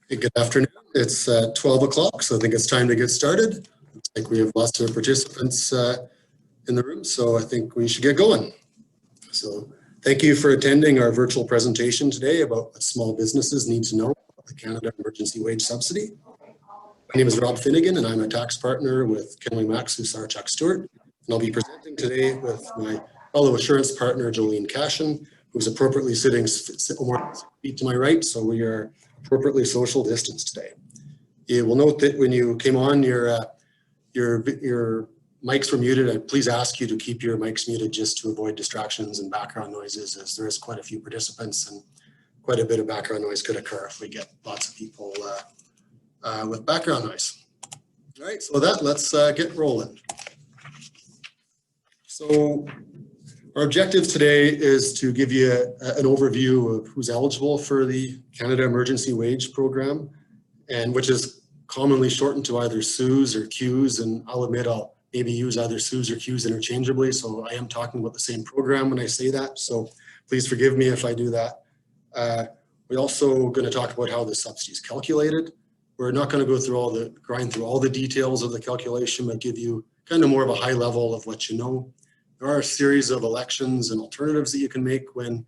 Hey, good afternoon. It's 12 o'clock, so I think it's time to get started. Looks like we have lots of participants in the room, so I think we should get going. So thank you for attending our virtual presentation today about what small businesses need to know about the Canada Emergency Wage Subsidy. My name is Rob Finnegan, and I'm a tax partner with Kenley Max Hussar Chuck Stewart. And I'll be presenting today with my fellow assurance partner, Jolene Cashin, who's appropriately sitting more 6 feet to my right, so we are appropriately social distance today. You will note that when you came on, your mics were muted. I'd please ask you to keep your mics muted just to avoid distractions and background noises, as there is quite a few participants and quite a bit of background noise could occur if we get lots of people with background noise. All right, so with that, let's get rolling. So our objective today is to give you an overview of who's eligible for the Canada Emergency Wage Program, and which is commonly shortened to either CEWS or CEWS, and I'll admit I'll maybe use either CEWS or CEWS interchangeably, so I am talking about the same program when I say that, so please forgive me if I do that. We're also going to talk about how the subsidy is calculated. We're not going to go through grind through all the details of the calculation, but give you kind of more of a high level of what you know. There are a series of elections and alternatives that you can make when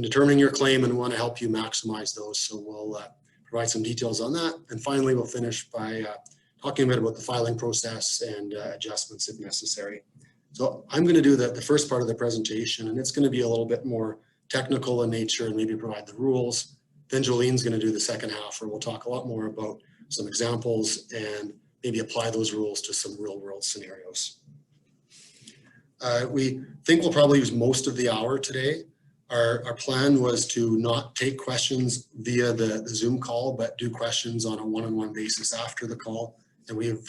determining your claim, and want to help you maximize those. So we'll provide some details on that. And finally, we'll finish by talking a bit about the filing process and adjustments if necessary. So I'm going to do the first part of the presentation, and it's going to be a little bit more technical in nature and maybe provide the rules. Then Jolene's going to do the second half, where we'll talk a lot more about some examples and maybe apply those rules to some real world scenarios. We think we'll probably use most of the hour today. Our plan was to not take questions via the Zoom call, but do questions on a one-on-one basis after the call. And we've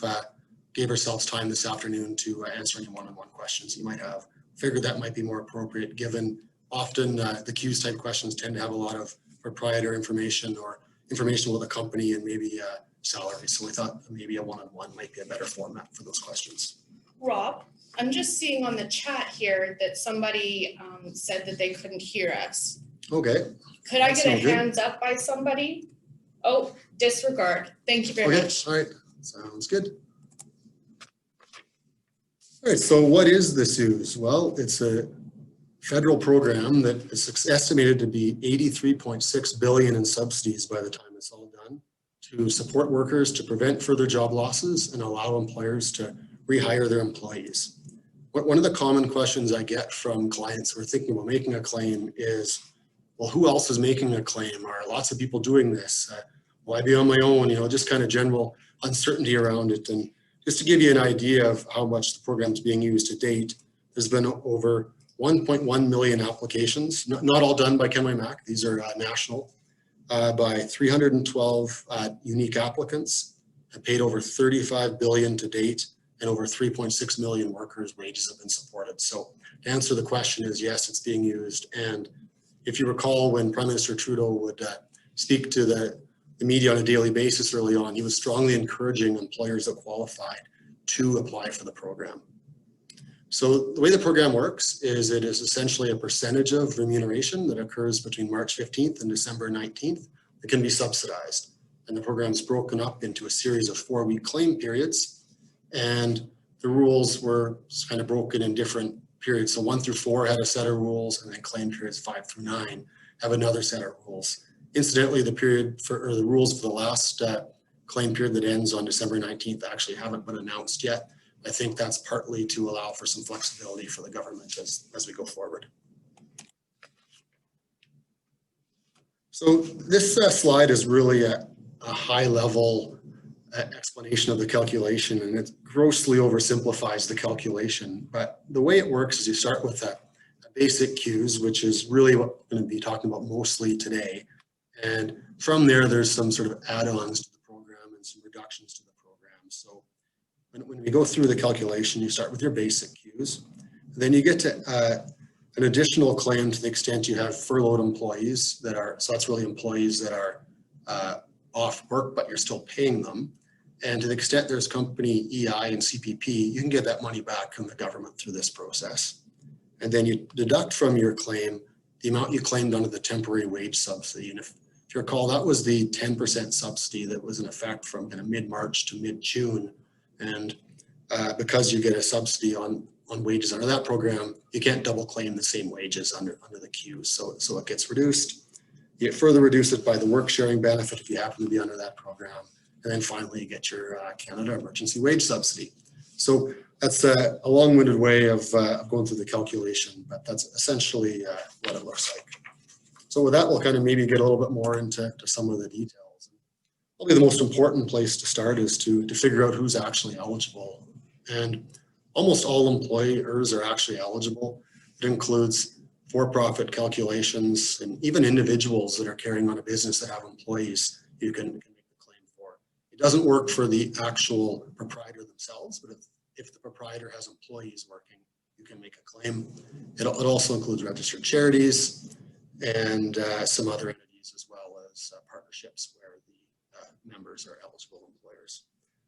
gave ourselves time this afternoon to answer any one-on-one questions you might have. Figured that might be more appropriate, given often the CEWS type questions tend to have a lot of proprietary information or information with a company and maybe salary. So we thought maybe a one-on-one might be a better format for those questions. Rob, I'm just seeing on the chat here that somebody said that they couldn't hear us. Okay. Could I get a hands up by somebody? Oh, disregard. Thank you very much. All right, sounds good. All right, so what is the CEWS? Well, it's a federal program that is estimated to be $83.6 billion in subsidies by the time it's all done, to support workers to prevent further job losses and allow employers to rehire their employees. One of the common questions I get from clients who are thinking about making a claim is, well, who else is making a claim? Are lots of people doing this? Will I be on my own? You know, just kind of general uncertainty around it. And just to give you an idea of how much the program is being used to date, there's been over 1.1 million applications, not all done by Kenley Mac. These are national, by 312 unique applicants, and paid over $35 billion to date, and over 3.6 million workers' wages have been supported. So to answer the question is yes, it's being used. And if you recall, when Prime Minister Trudeau would speak to the media on a daily basis early on, he was strongly encouraging employers that qualified to apply for the program. So the way the program works is it is essentially a percentage of remuneration that occurs between March 15th and December 19th that can be subsidized. And the program is broken up into a series of 4-week claim periods. And the rules were kind of broken in different periods. So 1 through 4 had a set of rules, and then claim periods 5 through 9 have another set of rules. Incidentally, the rules for the last claim period that ends on December 19th actually haven't been announced yet. I think that's partly to allow for some flexibility for the government as we go forward. So this slide is really a high level explanation of the calculation, and it grossly oversimplifies the calculation. But the way it works is you start with a basic CEWS, which is really what we're going to be talking about mostly today. And from there, there's some sort of add-ons to the program and some reductions to the program. So when we go through the calculation, you start with your basic CEWS. Then you get to an additional claim to the extent you have furloughed employees that are, so that's really employees that are off work, but you're still paying them. And to the extent there's company EI and CPP, you can get that money back from the government through this process. And then you deduct from your claim the amount you claimed under the temporary wage subsidy. And if If you recall, that was the 10% subsidy that was in effect from kind of mid-March to mid-June. And because you get a subsidy on wages under that program, you can't double claim the same wages under the CEWS. So it gets reduced. You further reduce it by the work sharing benefit if you happen to be under that program. And then finally you get your Canada Emergency Wage Subsidy. So that's a long-winded way of going through the calculation, but that's essentially what it looks like. So with that, we'll kind of maybe get a little bit more into some of the details. Probably the most important place to start is to figure out who's actually eligible. And almost all employers are actually eligible. It includes for-profit calculations and even individuals that are carrying on a business that have employees you can make the claim for. It doesn't work for the actual proprietor themselves, but if the proprietor has employees working, you can make a claim. It also includes registered charities and some other entities, as well as partnerships where the members are eligible employers.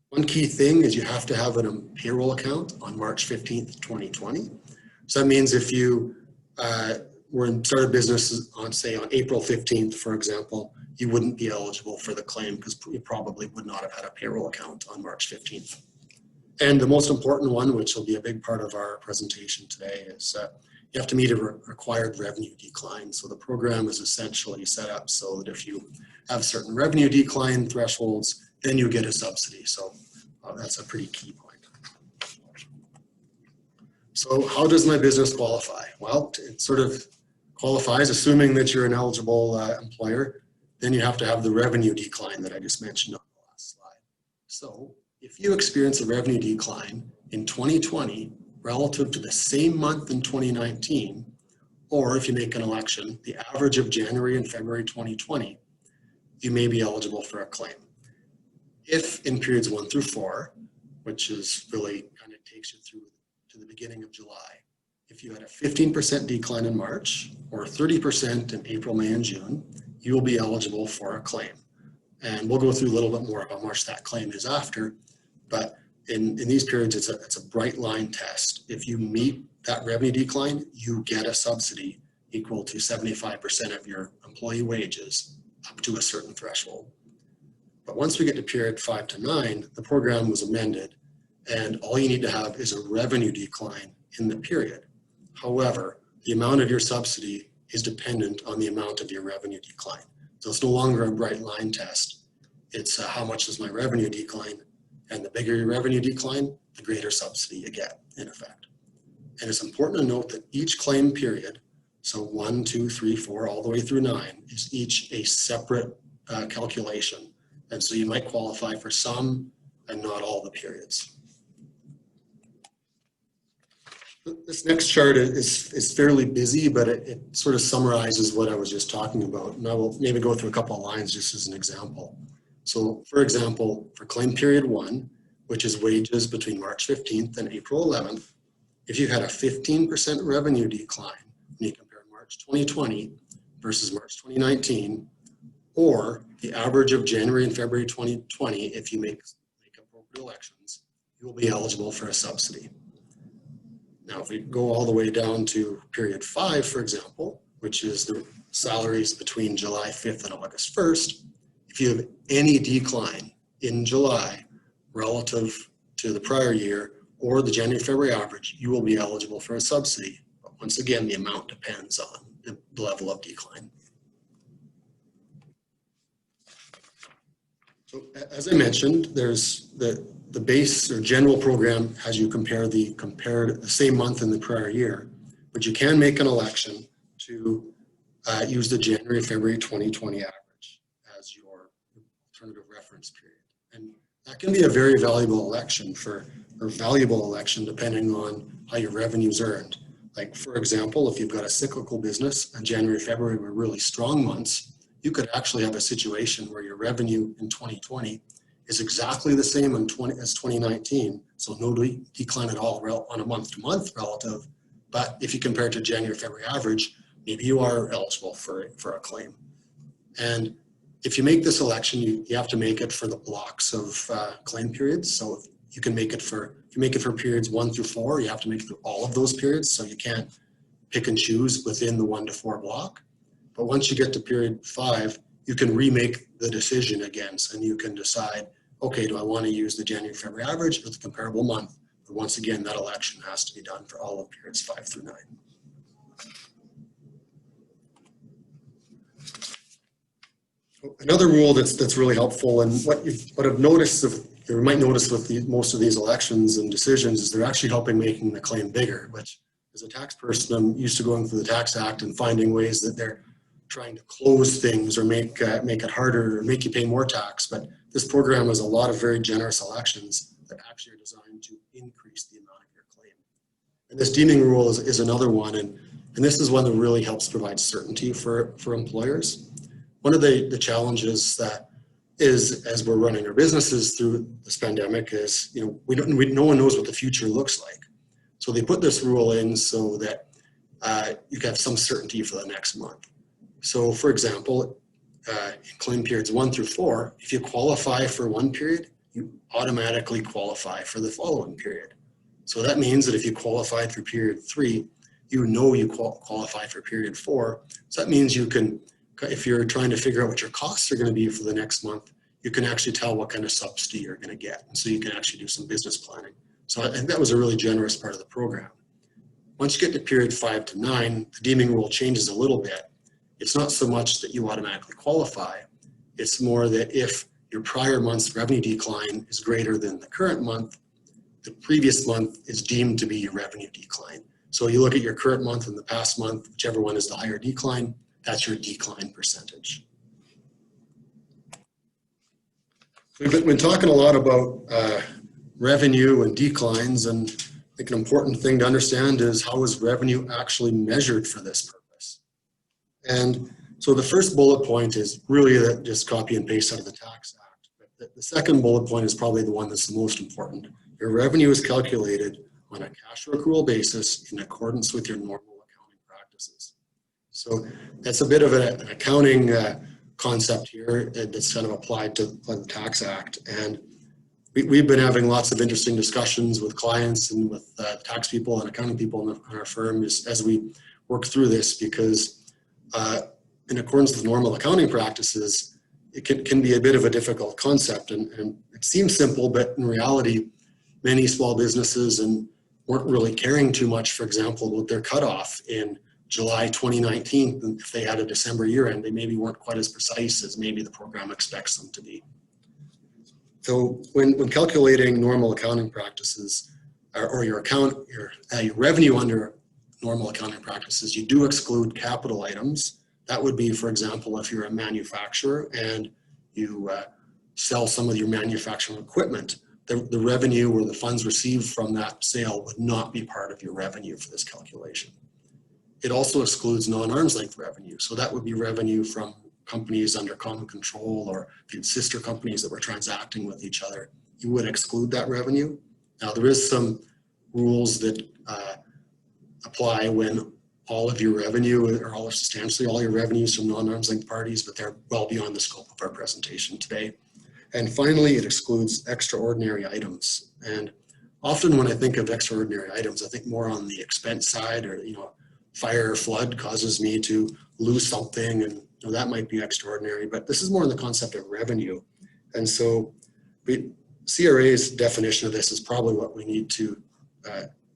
One key thing is you have to have a payroll account on March 15th, 2020. So that means if you started business on, say, on April 15th, for example, you wouldn't be eligible for the claim because you probably would not have had a payroll account on March 15th. And the most important one, which will be a big part of our presentation today, is you have to meet a required revenue decline. So the program is essentially set up so that if you have certain revenue decline thresholds, then you get a subsidy. So that's a pretty key point. So how does my business qualify? Well, it sort of qualifies assuming that you're an eligible employer. Then you have to have the revenue decline that I just mentioned on the last slide. So if you experience a revenue decline in 2020 relative to the same month in 2019, or if you make an election, the average of January and February 2020, you may be eligible for a claim. If in periods 1 through 4, which is really kind of takes you through to the beginning of July, if you had a 15% decline in March or 30% in April, May, and June, you will be eligible for a claim. And we'll go through a little bit more how much that claim is after, but in these periods, it's a bright line test. If you meet that revenue decline, you get a subsidy equal to 75% of your employee wages up to a certain threshold. But once we get to period 5 to 9, the program was amended and all you need to have is a revenue decline in the period. However, the amount of your subsidy is dependent on the amount of your revenue decline. So it's no longer a bright line test. It's how much is my revenue decline, and the bigger your revenue decline, the greater subsidy you get in effect. And it's important to note that each claim period, so 1, 2, 3, 4, all the way through 9, is each a separate calculation. And so you might qualify for some and not all the periods. This next chart is fairly busy, but it sort of summarizes what I was just talking about. And I will maybe go through a couple of lines just as an example. So for example, for claim period 1, which is wages between March 15th and April 11th, if you had a 15% revenue decline when you compare March 2020 versus March 2019, or the average of January and February 2020, if you make appropriate elections, you will be eligible for a subsidy. Now, if we go all the way down to period 5, for example, which is the salaries between July 5th and August 1st, if you have any decline in July relative to the prior year or the January-February average, you will be eligible for a subsidy. But once again, the amount depends on the level of decline. So as I mentioned, there's the base or general program has you compare the same month in the prior year, but you can make an election to use the January-February 2020 average as your alternative reference period. And that can be a very valuable election depending on how your revenue's earned. Like for example, if you've got a cyclical business and January, February were really strong months, you could actually have a situation where your revenue in 2020 is exactly the same as 2019. So no decline at all on a month-to-month relative. But if you compare it to January, February average, maybe you are eligible for a claim. And if you make this election, you have to make it for the blocks of claim periods. So if you make it for periods 1 through 4, you have to make it through all of those periods. So you can't pick and choose within the 1 to 4 block. But once you get to period 5, you can remake the decision again. And you can decide, okay, do I want to use the January, February average or the comparable month? But once again, that election has to be done for all of periods 5 through 9. Another rule that's really helpful, and what I've noticed, you might notice with most of these elections and decisions, is they're actually helping making the claim bigger, which as a tax person, I'm used to going through the Tax Act and finding ways that they're trying to close things or make it harder or make you pay more tax. But this program has a lot of very generous elections that actually are designed to increase the amount of your claim. And this deeming rule is another one, and this is one that really helps provide certainty for employers. One of the challenges that is, as we're running our businesses through this pandemic, is no one knows what the future looks like. So they put this rule in so that you can have some certainty for the next month. So for example, in claim periods 1 through 4, if you qualify for one period, you automatically qualify for the following period. So that means that if you qualified for period 3, you know you qualify for period 4. So that means you can, if you're trying to figure out what your costs are going to be for the next month, you can actually tell what kind of subsidy you're going to get. And so you can actually do some business planning. So I think that was a really generous part of the program. Once you get to period 5 to 9, the deeming rule changes a little bit. It's not so much that you automatically qualify. It's more that if your prior month's revenue decline is greater than the current month, the previous month is deemed to be your revenue decline. So you look at your current month and the past month, whichever one is the higher decline, that's your decline percentage. We've been talking a lot about revenue and declines, and I think an important thing to understand is how is revenue actually measured for this purpose. And so the first bullet point is really that just copy and paste out of the Tax Act. But the second bullet point is probably the one that's the most important. Your revenue is calculated on a cash accrual basis in accordance with your normal accounting practices. So that's a bit of an accounting concept here that's kind of applied to the Tax Act. And we've been having lots of interesting discussions with clients and with tax people and accounting people in our firm as we work through this, because in accordance with normal accounting practices, it can be a bit of a difficult concept. And it seems simple, but in reality, many small businesses weren't really caring too much, for example, about their cutoff in July 2019. And if they had a December year end, they maybe weren't quite as precise as maybe the program expects them to be. So when calculating normal accounting practices or your revenue under normal accounting practices, you do exclude capital items. That would be, for example, if you're a manufacturer and you sell some of your manufacturing equipment, the revenue or the funds received from that sale would not be part of your revenue for this calculation. It also excludes non-arm's length revenue. So that would be revenue from companies under common control, or if you had sister companies that were transacting with each other, you would exclude that revenue. Now there is some rules that apply when all of your revenue or substantially all your revenues from non-arm's length parties, but they're well beyond the scope of our presentation today. And finally, it excludes extraordinary items. And often when I think of extraordinary items, I think more on the expense side, or fire or flood causes me to lose something, and that might be extraordinary, but this is more in the concept of revenue. And so CRA's definition of this is probably what we need to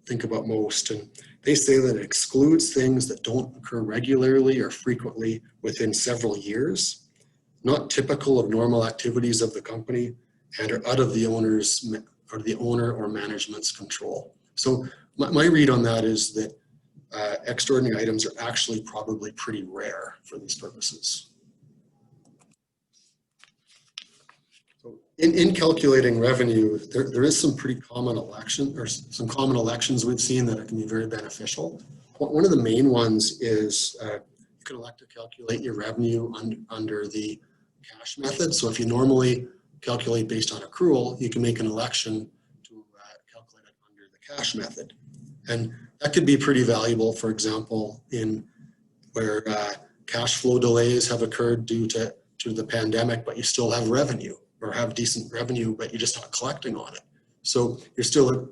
think about most. And they say that it excludes things that don't occur regularly or frequently within several years, not typical of normal activities of the company, and are out of the owner or management's control. So my read on that is that extraordinary items are actually probably pretty rare for these purposes. So in calculating revenue, there is some pretty common elections we've seen that can be very beneficial. One of the main ones is you can elect to calculate your revenue under the cash method. So if you normally calculate based on accrual, you can make an election to calculate it under the cash method. And that could be pretty valuable, for example, in where cash flow delays have occurred due to the pandemic, but you still have revenue, or have decent revenue, but you're just not collecting on it. So you're still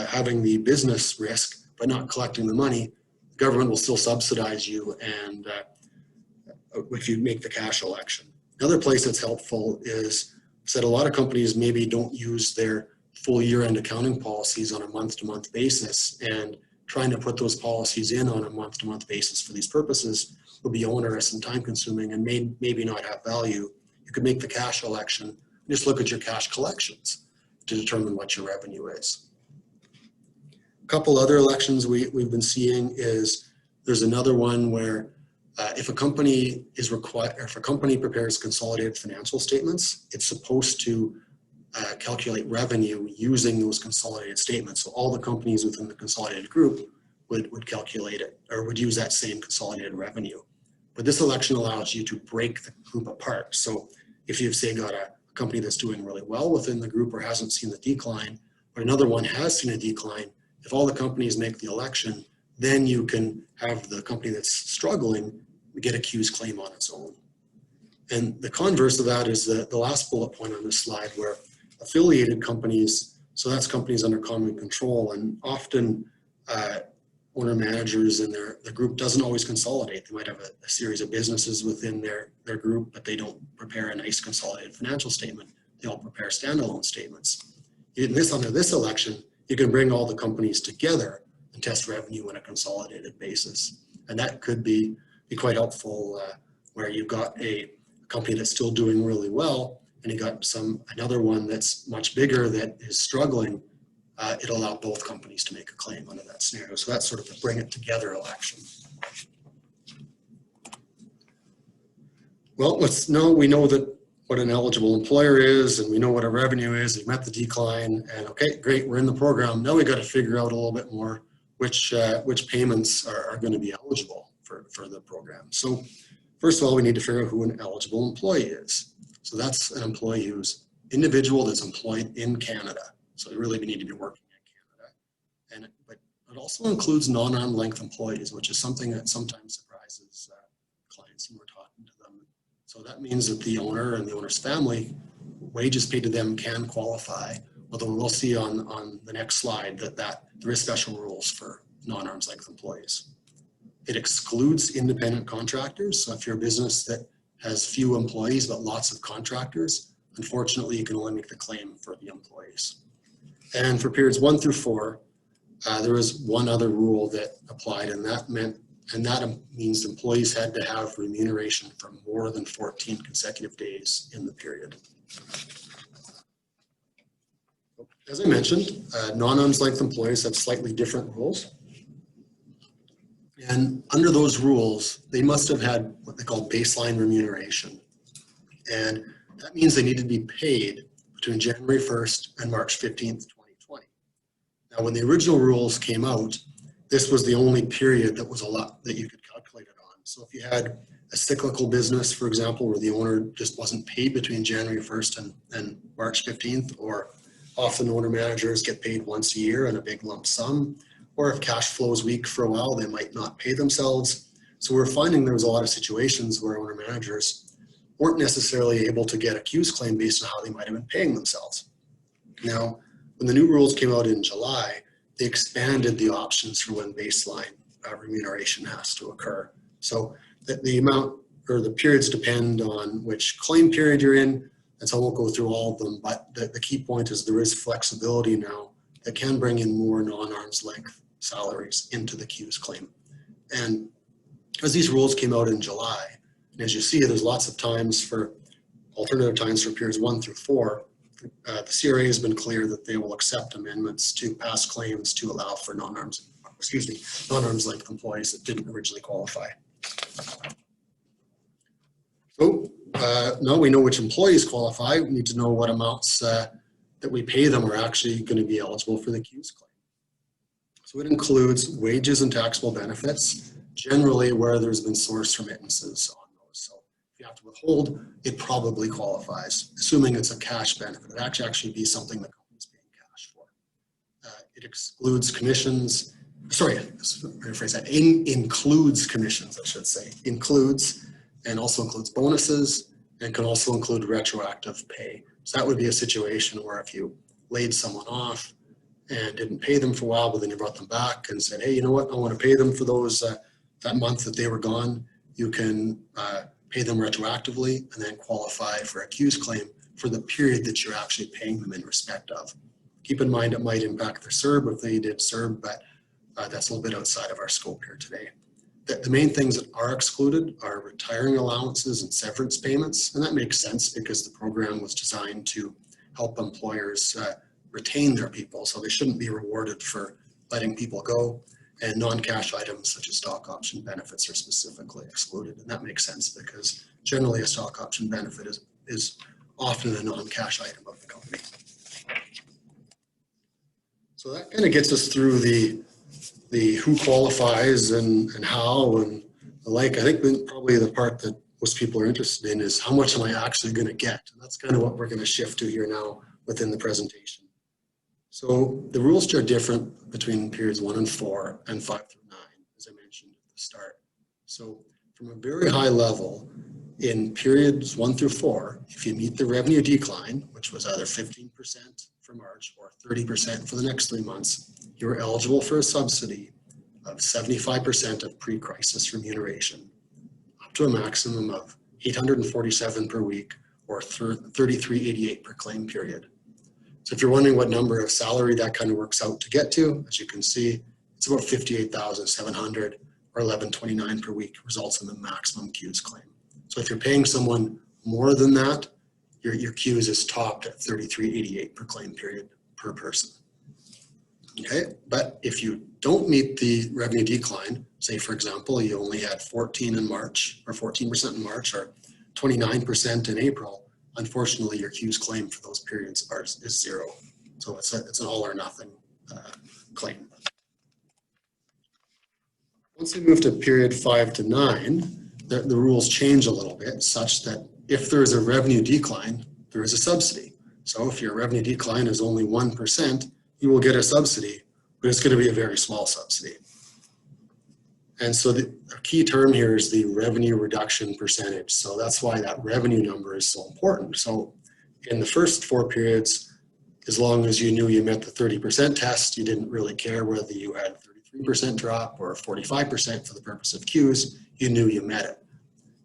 having the business risk, but not collecting the money. The government will still subsidize you, and if you make the cash election. Another place that's helpful is that a lot of companies maybe don't use their full year-end accounting policies on a month-to-month basis, and trying to put those policies in on a month-to-month basis for these purposes will be onerous and time-consuming and maybe not have value. You could make the cash election and just look at your cash collections to determine what your revenue is. A couple other elections we've been seeing is there's another one where if a company is required, if a company prepares consolidated financial statements, it's supposed to calculate revenue using those consolidated statements. So all the companies within the consolidated group would calculate it, or would use that same consolidated revenue. But this election allows you to break the group apart. So if you've, say, got a company that's doing really well within the group or hasn't seen the decline, but another one has seen a decline, if all the companies make the election, then you can have the company that's struggling get a CEWS claim on its own. And the converse of that is the last bullet point on this slide, where affiliated companies, so that's companies under common control, and often owner managers and the group doesn't always consolidate. They might have a series of businesses within their group, but they don't prepare a nice consolidated financial statement. They all prepare standalone statements. Under this election, you can bring all the companies together and test revenue on a consolidated basis. And that could be quite helpful where you've got a company that's still doing really well, and you got another one that's much bigger that is struggling. It'll allow both companies to make a claim under that scenario. So that's sort of the bring it together election. Well, we know that what an eligible employer is, and we know what a revenue is. You've met the decline, and okay, great, we're in the program. Now we got to figure out a little bit more which payments are going to be eligible for the program. So first of all, we need to figure out who an eligible employee is. So that's an employee who's individual that's employed in Canada. So you really need to be working in Canada. But it also includes non-arm's length employees, which is something that sometimes surprises clients when we're talking to them. So that means that the owner and the owner's family, wages paid to them can qualify, although we'll see on the next slide that there is special rules for non-arm's length employees. It excludes independent contractors. So if you're a business that has few employees but lots of contractors, unfortunately, you can only make the claim for the employees. And for periods 1 through 4, there was one other rule that applied, and that means employees had to have remuneration for more than 14 consecutive days in the period. As I mentioned, non-arm's length employees have slightly different rules. And under those rules, they must have had what they call baseline remuneration. And that means they need to be paid between January 1st and March 15th, 2020. Now, when the original rules came out, this was the only period that was that you could calculate it on. So if you had a cyclical business, for example, where the owner just wasn't paid between January 1st and March 15th, or often owner managers get paid once a year in a big lump sum, or if cash flow is weak for a while, they might not pay themselves. So we're finding there was a lot of situations where owner managers weren't necessarily able to get a CEWS claim based on how they might have been paying themselves. Now, when the new rules came out in July, they expanded the options for when baseline remuneration has to occur. So the amount or the periods depend on which claim period you're in, and so I won't go through all of them, but the key point is there is flexibility now that can bring in more non-arm's length salaries into the CEWS claim. And as these rules came out in July, and as you see, there's lots of times for alternative times for periods 1 through 4, the CRA has been clear that they will accept amendments to past claims to allow for non-arm's length employees that didn't originally qualify. So now we know which employees qualify. We need to know what amounts that we pay them are actually going to be eligible for the CEWS claim. So it includes wages and taxable benefits, generally where there's been source remittances on those. So if you have to withhold, it probably qualifies, assuming it's a cash benefit. It actually be something the company's paying cash for. It excludes commissions. Sorry, rephrase that. Includes commissions, I should say. Includes, and also includes bonuses, and can also include retroactive pay. So that would be a situation where if you laid someone off and didn't pay them for a while, but then you brought them back and said, hey, you know what, I want to pay them for those that month that they were gone, you can pay them retroactively, and then qualify for a CEWS claim for the period that you're actually paying them in respect of. Keep in mind it might impact their CERB if they did CERB, but that's a little bit outside of our scope here today. The main things that are excluded are retiring allowances and severance payments, and that makes sense because the program was designed to help employers retain their people, so they shouldn't be rewarded for letting people go. And non-cash items such as stock option benefits are specifically excluded, and that makes sense because generally a stock option benefit is often a non-cash item of the company. So that kind of gets us through the who qualifies and how and the like. I think probably the part that most people are interested in is how much am I actually going to get? And that's kind of what we're going to shift to here now within the presentation. So the rules are different between periods 1 and 4 and 5 through 9, as I mentioned at the start. So from a very high level, in periods 1 through 4, if you meet the revenue decline, which was either 15% for March or 30% for the next 3 months, you're eligible for a subsidy of 75% of pre-crisis remuneration, up to a maximum of $847 per week or $33.88 per claim period. So if you're wondering what number of salary that kind of works out to get to, as you can see, it's about $58,700 or $11.29 per week results in the maximum CEWS claim. So if you're paying someone more than that, your CEWS is topped at $33.88 per claim period per person. Okay, but if you don't meet the revenue decline, say for example, you only had 14 in March or 14% in March or 29% in April, unfortunately your CEWS claim for those periods is 0. So it's an all or nothing claim. Once we move to period 5 to 9, the rules change a little bit such that if there is a revenue decline, there is a subsidy. So if your revenue decline is only 1%, you will get a subsidy, but it's going to be a very small subsidy. And so the key term here is the revenue reduction percentage. So that's why that revenue number is so important. So in the first 4 periods, as long as you knew you met the 30% test, you didn't really care whether you had 33% drop or 45% for the purpose of CEWS, you knew you met it.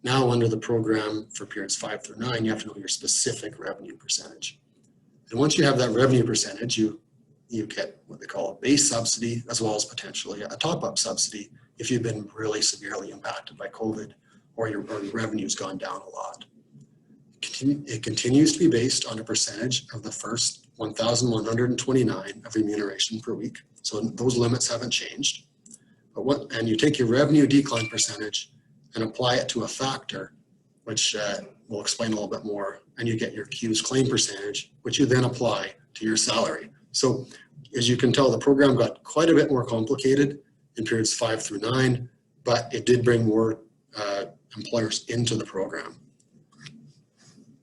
Now under the program for periods 5 through 9, you have to know your specific revenue percentage. And once you have that revenue percentage, you get what they call a base subsidy as well as potentially a top-up subsidy if you've been really severely impacted by COVID or your revenue's gone down a lot. It continues to be based on a percentage of the first 1,129 of remuneration per week. So those limits haven't changed. And you take your revenue decline percentage and apply it to a factor, which we'll explain a little bit more, and you get your CEWS claim percentage, which you then apply to your salary. So as you can tell, the program got quite a bit more complicated in periods 5 through 9, but it did bring more employers into the program.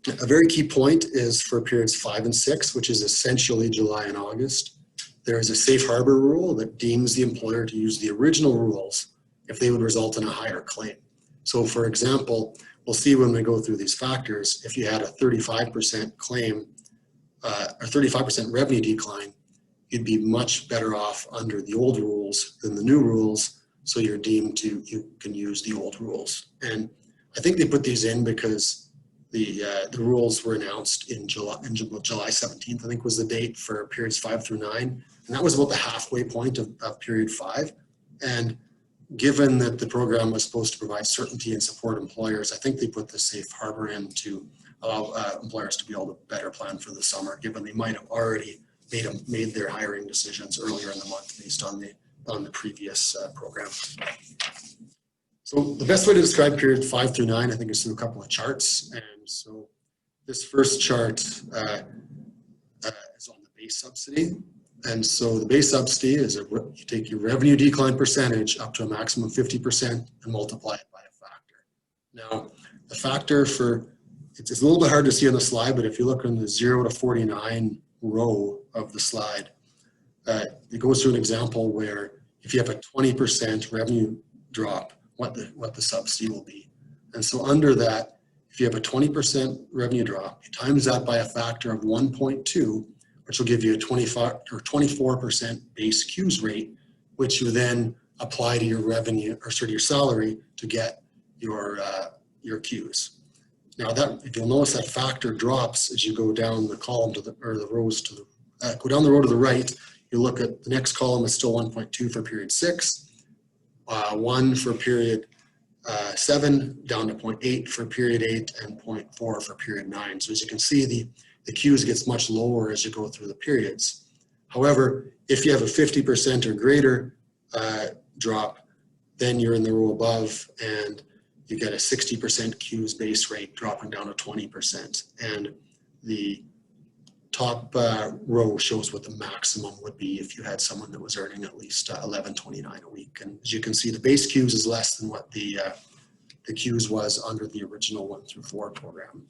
A very key point is for periods 5 and 6, which is essentially July and August. There is a safe harbor rule that deems the employer to use the original rules if they would result in a higher claim. So for example, we'll see when we go through these factors, if you had a 35% claim or 35% revenue decline, you'd be much better off under the old rules than the new rules. So you're deemed to, you can use the old rules. And I think they put these in because the rules were announced in July 17th, I think was the date for periods 5 through 9. And that was about the halfway point of period 5. And given that the program was supposed to provide certainty and support employers, I think they put the safe harbor in to allow employers to be able to better plan for the summer, given they might have already made their hiring decisions earlier in the month based on the previous program. So the best way to describe period 5 through 9, I think, is through a couple of charts. And so this first chart is on the base subsidy. And so the base subsidy is you take your revenue decline percentage up to a maximum of 50% and multiply it by a factor. Now, the factor for, it's a little bit hard to see on the slide, but if you look on the 0 to 49 row of the slide, it goes through an example where if you have a 20% revenue drop, what the subsidy will be. And so under that, if you have a 20% revenue drop, you times that by a factor of 1.2, which will give you a 24% base CEWS rate, which you then apply to your revenue or sort of your salary to get your your CEWS. Now that, if you'll notice, that factor drops as you go down the column to the, or the rows to the, go down the row to the right. You look at the next column is still 1.2 for period 6, 1 for period 7, down to 0.8 for period 8, and 0.4 for period 9. So as you can see, the CEWS gets much lower as you go through the periods. However, if you have a 50% or greater drop, then you're in the row above and you get a 60% CEWS base rate dropping down to 20%. And the top row shows what the maximum would be if you had someone that was earning at least $11.29 a week. And as you can see, the base CEWS is less than what the CEWS was under the original 1 through 4 program.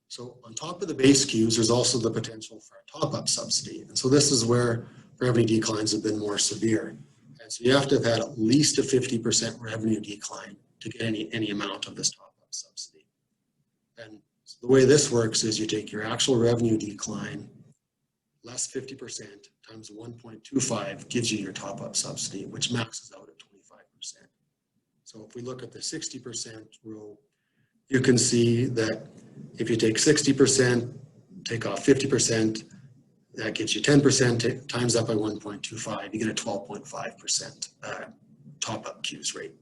So on top of the base CEWS, there's also the potential for a top-up subsidy. And so this is where revenue declines have been more severe. And so you have to have had at least a 50% revenue decline to get any amount of this top-up subsidy. And so the way this works is you take your actual revenue decline less 50% times 1.25 gives you your top-up subsidy, which maxes out at 25%. So if we look at the 60% row, you can see that if you take 60%, take off 50%, that gives you 10%, times that by 1.25, you get a 12.5% top-up CEWS rate.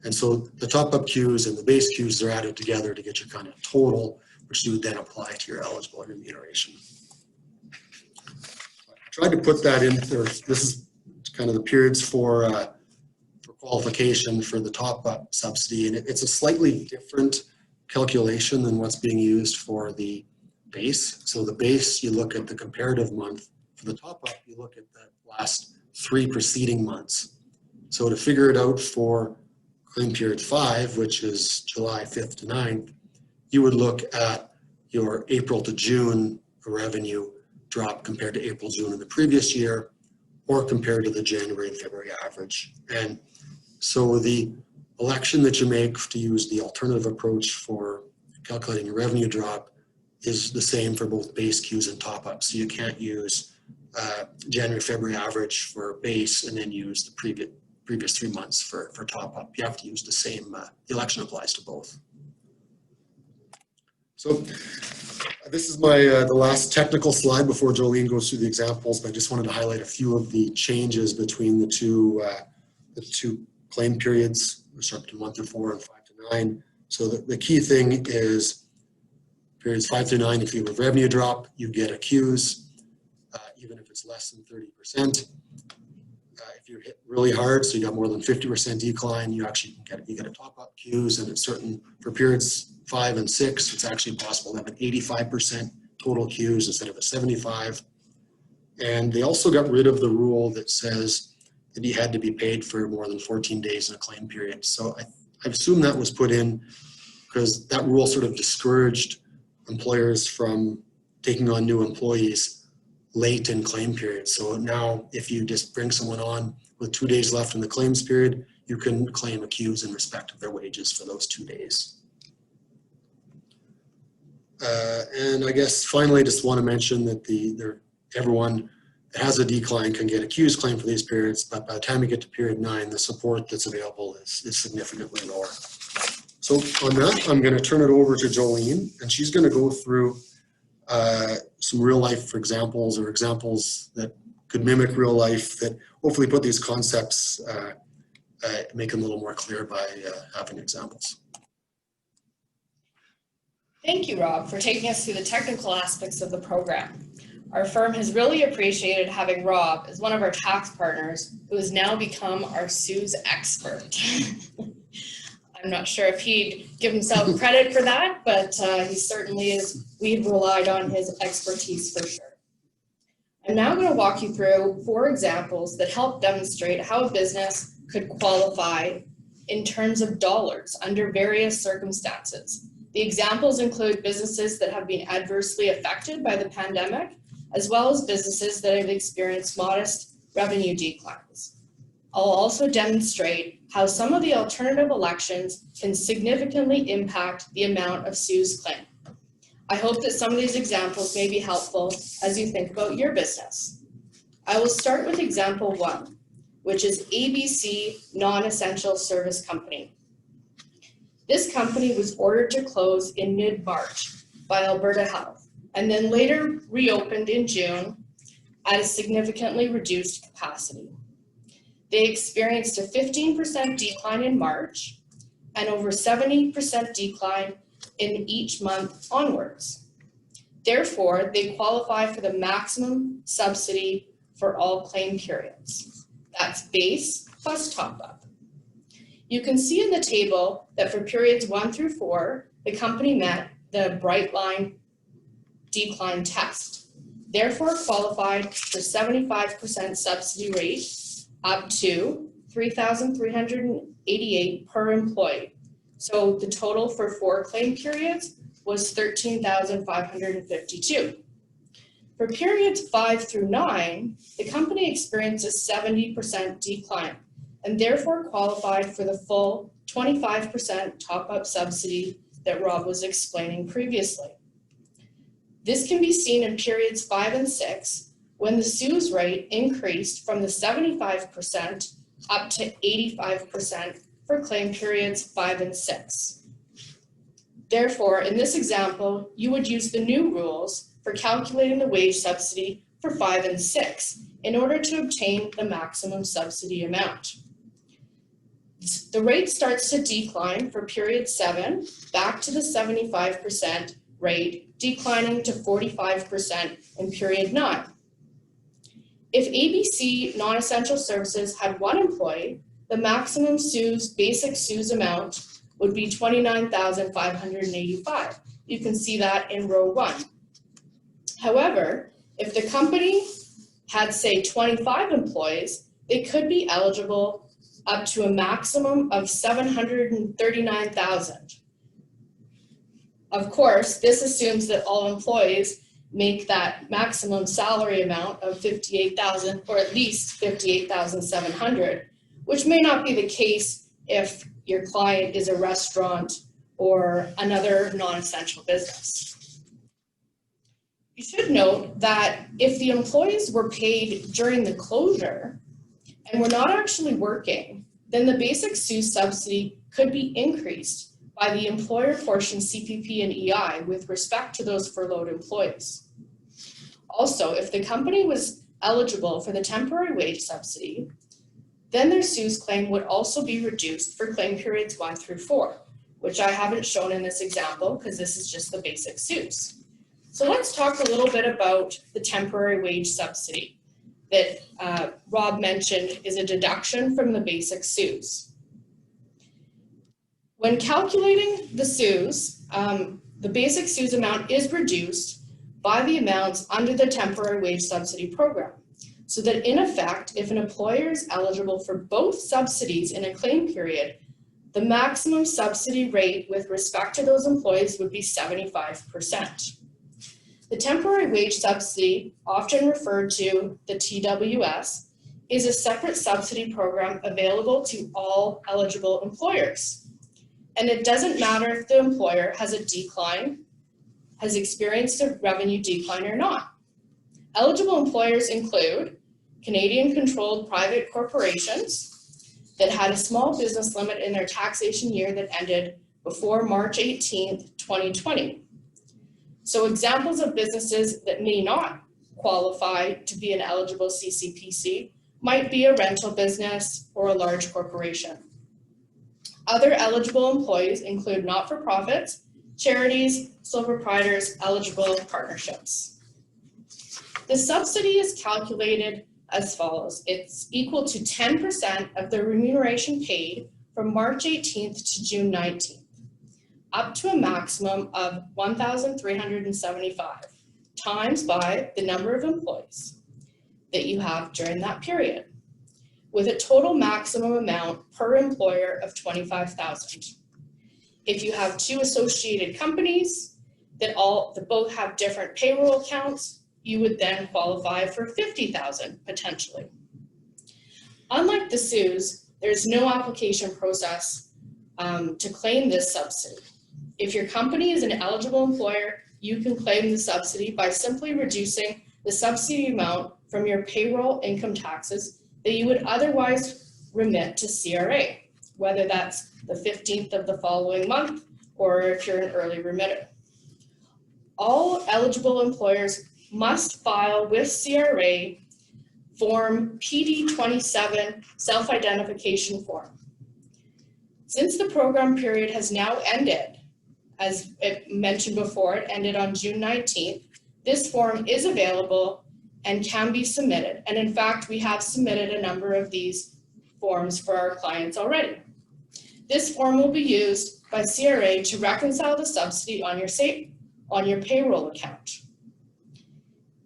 And so the top-up CEWS and the base CEWS are added together to get your kind of total, which you would then apply to your eligible remuneration. I tried to put that in there. This is kind of the periods for qualification for the top-up subsidy, and it's a slightly different calculation than what's being used for the base. So the base, you look at the comparative month. For the top-up, you look at the last 3 preceding months. So to figure it out for claim period 5, which is July 5th to 9th, you would look at your April to June revenue drop compared to April, June in the previous year, or compared to the January and February average. And so the election that you make to use the alternative approach for calculating your revenue drop is the same for both base CEWS and top-up. So you can't use January, February average for base and then use the previous 3 months for top-up. You have to use the same, the election applies to both. So this is my the last technical slide before Jolene goes through the examples, but I just wanted to highlight a few of the changes between the two claim periods, which are up to 1 through 4 and 5 to 9. So the key thing is periods 5 through 9, if you have a revenue drop, you get a CEWS, even if it's less than 30%. If you're hit really hard, so you got more than 50% decline, you actually get a top-up CEWS, and it's certain for periods 5 and 6, it's actually possible to have an 85% total CEWS instead of a 75. And they also got rid of the rule that says that you had to be paid for more than 14 days in a claim period. So I assume that was put in because that rule sort of discouraged employers from taking on new employees late in claim periods. So now if you just bring someone on with 2 days left in the claims period, you can claim a CEWS in respect of their wages for those 2 days. And I guess finally, I just want to mention that everyone that has a decline can get a CEWS claim for these periods, but by the time you get to period 9, the support that's available is significantly lower. So on that, I'm going to turn it over to Jolene, and she's going to go through some real life examples or examples that could mimic real life that hopefully put these concepts, make them a little more clear by having examples. Thank you, Rob, for taking us through the technical aspects of the program. Our firm has really appreciated having Rob as one of our tax partners who has now become our CEWS expert. I'm not sure if he'd give himself credit for that, but he certainly is. We've relied on his expertise for sure. I'm now going to walk you through 4 examples that help demonstrate how a business could qualify in terms of dollars under various circumstances. The examples include businesses that have been adversely affected by the pandemic, as well as businesses that have experienced modest revenue declines. I'll also demonstrate how some of the alternative elections can significantly impact the amount of CEWS claim. I hope that some of these examples may be helpful as you think about your business. I will start with example 1, which is ABC Non-Essential Service Company. This company was ordered to close in mid-March by Alberta Health and then later reopened in June at a significantly reduced capacity. They experienced a 15% decline in March and over 70% decline in each month onwards. Therefore, they qualify for the maximum subsidy for all claim periods. That's base plus top-up. You can see in the table that for periods 1 through 4, the company met the bright line decline test, therefore qualified for 75% subsidy rate up to $3,388 per employee. So the total for 4 claim periods was $13,552. For periods 5 through 9, the company experienced a 70% decline and therefore qualified for the full 25% top-up subsidy that Rob was explaining previously. This can be seen in periods 5 and 6 when the CEWS rate increased from the 75% up to 85% for claim periods 5 and 6. Therefore, in this example, you would use the new rules for calculating the wage subsidy for 5 and 6 in order to obtain the maximum subsidy amount. The rate starts to decline for period 7 back to the 75% rate, declining to 45% in period 9. If ABC non-essential services had 1 employee, the maximum CEWS, basic CEWS amount would be $29,585. You can see that in row 1. However, if the company had, say, 25 employees, they could be eligible up to a maximum of $739,000. Of course, this assumes that all employees make that maximum salary amount of $58,000 or at least $58,700, which may not be the case if your client is a restaurant or another non-essential business. You should note that if the employees were paid during the closure and were not actually working, then the basic CEWS subsidy could be increased by the employer portion CPP and EI with respect to those furloughed employees. Also, if the company was eligible for the temporary wage subsidy, then their CEWS claim would also be reduced for claim periods 1 through 4, which I haven't shown in this example because this is just the basic CEWS. So let's talk a little bit about the temporary wage subsidy that Rob mentioned is a deduction from the basic CEWS. When calculating the CEWS, the basic CEWS amount is reduced by the amounts under the temporary wage subsidy program, so that in effect, if an employer is eligible for both subsidies in a claim period, the maximum subsidy rate with respect to those employees would be 75%. The temporary wage subsidy, often referred to the CEWS, is a separate subsidy program available to all eligible employers. And it doesn't matter if the employer has a decline, has experienced a revenue decline or not. Eligible employers include Canadian-controlled private corporations that had a small business limit in their taxation year that ended before March 18th, 2020. So examples of businesses that may not qualify to be an eligible CCPC might be a rental business or a large corporation. Other eligible employees include not-for-profits, charities, sole proprietors, eligible partnerships. The subsidy is calculated as follows. It's equal to 10% of the remuneration paid from March 18th to June 19th, up to a maximum of $1,375 times by the number of employees that you have during that period, with a total maximum amount per employer of $25,000. If you have 2 associated companies that both have different payroll accounts, you would then qualify for $50,000 potentially. Unlike the CEWS, there's no application process to claim this subsidy. If your company is an eligible employer, you can claim the subsidy by simply reducing the subsidy amount from your payroll income taxes that you would otherwise remit to CRA. whether that's the 15th of the following month or if you're an early remitter. All eligible employers must file with CRA Form PD27 self-identification form. Since the program period has now ended, as it mentioned before, it ended on June 19th, this form is available and can be submitted. And in fact, we have submitted a number of these forms for our clients already. This form will be used by CRA to reconcile the subsidy on your payroll account.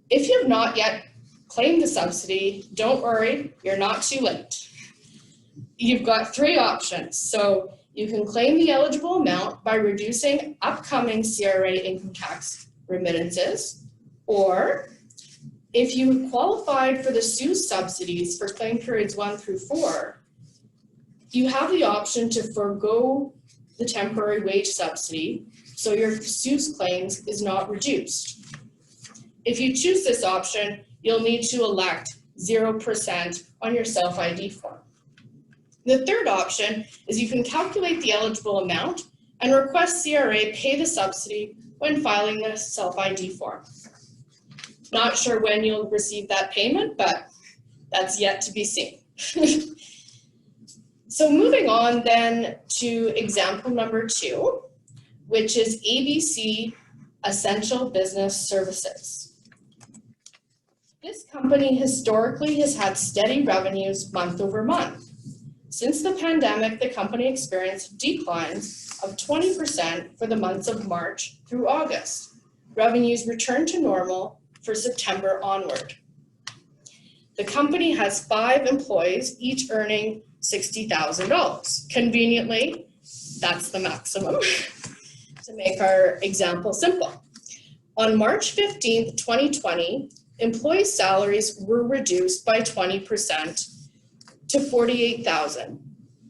If you have not yet claimed the subsidy, don't worry, you're not too late. You've got 3 options. So you can claim the eligible amount by reducing upcoming CRA income tax remittances, or if you qualified for the CEWS subsidies for claim periods 1 through 4, you have the option to forego the temporary wage subsidy so your CEWS claims is not reduced. If you choose this option, you'll need to elect 0% on your self-ID form. The third option is you can calculate the eligible amount and request CRA pay the subsidy when filing the self-ID form. Not sure when you'll receive that payment, but that's yet to be seen. So moving on then to example number 2, which is ABC Essential Business Services. This company historically has had steady revenues month over month. Since the pandemic, the company experienced declines of 20% for the months of March through August. Revenues returned to normal for September onward. The company has 5 employees, each earning $60,000. Conveniently, that's the maximum to make our example simple. On March 15th, 2020, employee salaries were reduced by 20% to $48,000.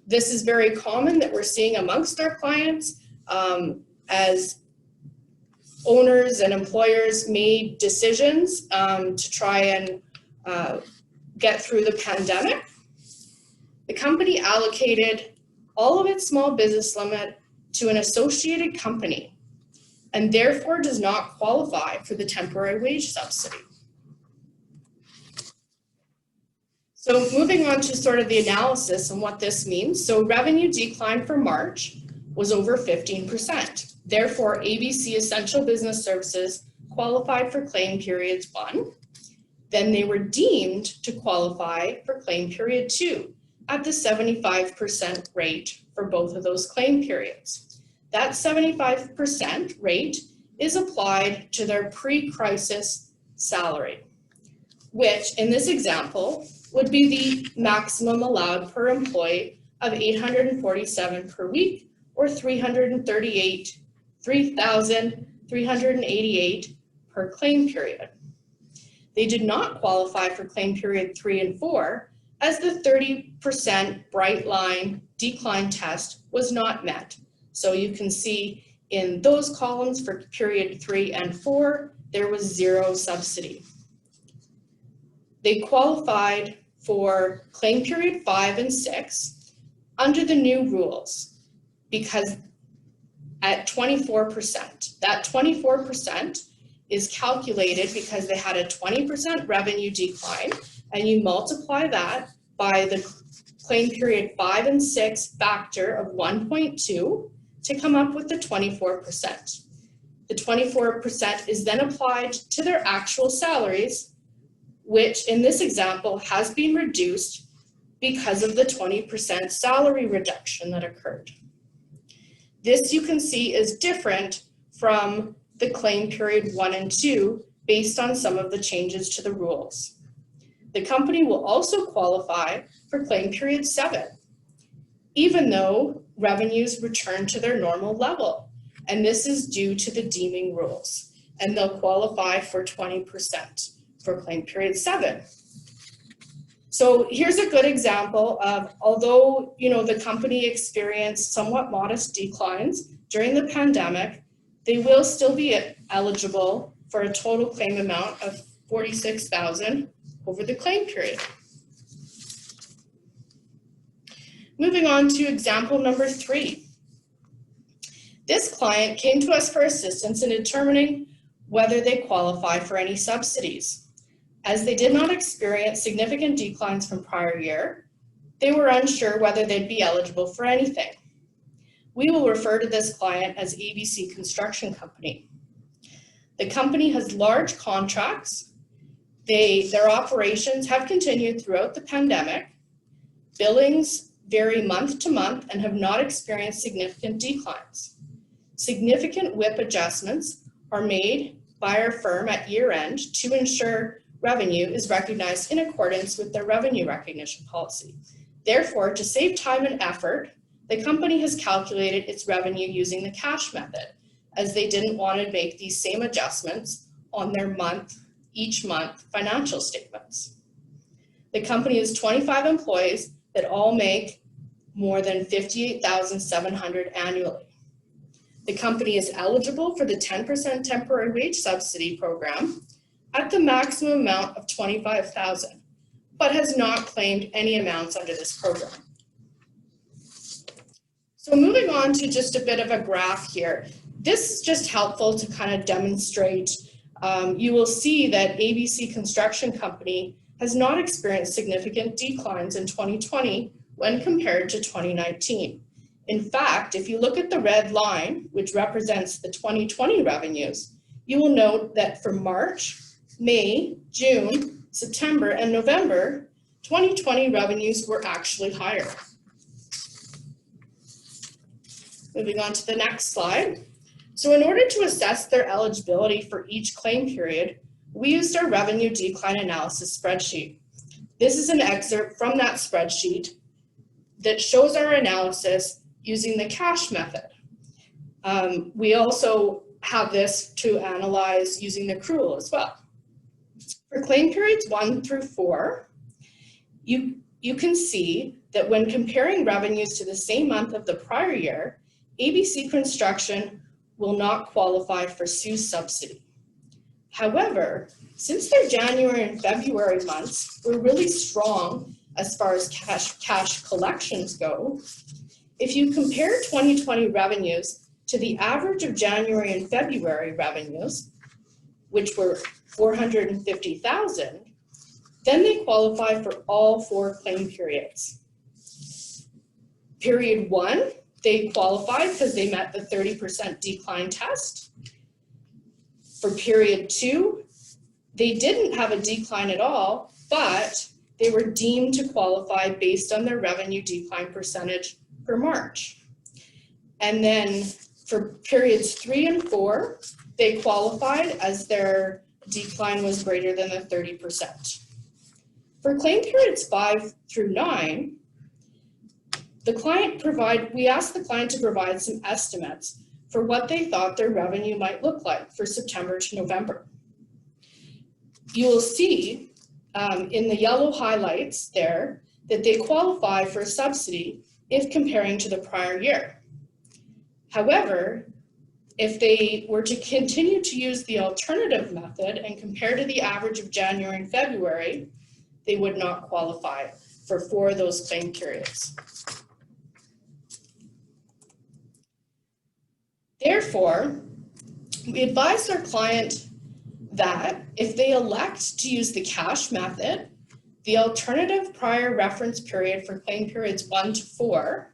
This is very common that we're seeing amongst our clients as owners and employers made decisions to try and get through the pandemic. The company allocated all of its small business limit to an associated company and therefore does not qualify for the temporary wage subsidy. So moving on to sort of the analysis and what this means. So revenue decline for March was over 15%. Therefore, ABC Essential Business Services qualified for claim periods 1. Then they were deemed to qualify for claim period 2 at the 75% rate for both of those claim periods. That 75% rate is applied to their pre-crisis salary, which in this example would be the maximum allowed per employee of $847 per week, or $3,388 per claim period. They did not qualify for claim period 3 and 4 as the 30% bright line decline test was not met. So you can see in those columns for period 3 and 4, there was 0 subsidy. They qualified for claim period 5 and 6 under the new rules because at 24%, that 24% is calculated because they had a 20% revenue decline, and you multiply that by the claim period 5 and 6 factor of 1.2 to come up with the 24%. The 24% is then applied to their actual salaries, which in this example has been reduced because of the 20% salary reduction that occurred. This you can see is different from the claim period 1 and 2 based on some of the changes to the rules. The company will also qualify for claim period 7, even though revenues return to their normal level, and this is due to the deeming rules, and they'll qualify for 20% for claim period 7. So here's a good example of, although the company experienced somewhat modest declines during the pandemic, they will still be eligible for a total claim amount of $46,000 over the claim period. Moving on to example number 3. This client came to us for assistance in determining whether they qualify for any subsidies. As they did not experience significant declines from prior year, they were unsure whether they'd be eligible for anything. We will refer to this client as ABC Construction Company. The company has large contracts. Their operations have continued throughout the pandemic. Billings vary month to month and have not experienced significant declines. Significant WIP adjustments are made by our firm at year end to ensure revenue is recognized in accordance with their revenue recognition policy. Therefore, to save time and effort, the company has calculated its revenue using the cash method, as they didn't want to make these same adjustments on their each month financial statements. The company has 25 employees that all make more than $58,700 annually. The company is eligible for the 10% temporary wage subsidy program at the maximum amount of $25,000, but has not claimed any amounts under this program. So moving on to just a bit of a graph here. This is just helpful to kind of demonstrate. You will see that ABC Construction Company has not experienced significant declines in 2020 when compared to 2019. In fact, if you look at the red line, which represents the 2020 revenues, you will note that for March, May, June, September, and November, 2020 revenues were actually higher. Moving on to the next slide. So in order to assess their eligibility for each claim period, we used our revenue decline analysis spreadsheet. This is an excerpt from that spreadsheet that shows our analysis using the cash method. We also have this to analyze using the accrual as well. For claim periods 1 through 4, you can see that when comparing revenues to the same month of the prior year, ABC Construction will not qualify for CEWS subsidy. However, since their January and February months were really strong as far as cash collections go, if you compare 2020 revenues to the average of January and February revenues, which were $450,000, then they qualify for all 4 claim periods. Period 1, they qualified because they met the 30% decline test. For period 2, they didn't have a decline at all, but they were deemed to qualify based on their revenue decline percentage for March. And then for periods 3 and 4, they qualified as their decline was greater than the 30%. For claim periods 5 through 9, we asked the client to provide some estimates for what they thought their revenue might look like for September to November. You will see in the yellow highlights there that they qualify for a subsidy if comparing to the prior year. However, if they were to continue to use the alternative method and compare to the average of January and February, they would not qualify for 4 of those claim periods. Therefore, we advised our client that if they elect to use the cash method, the alternative prior reference period for claim periods 1 to 4,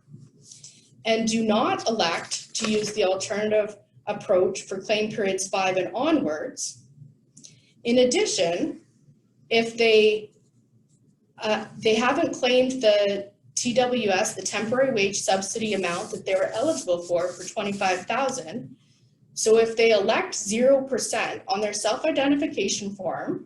and do not elect to use the alternative approach for claim periods 5 and onwards. In addition, if they haven't claimed the TWS, the temporary wage subsidy amount that they were eligible for $25,000. So if they elect 0% on their self-identification form,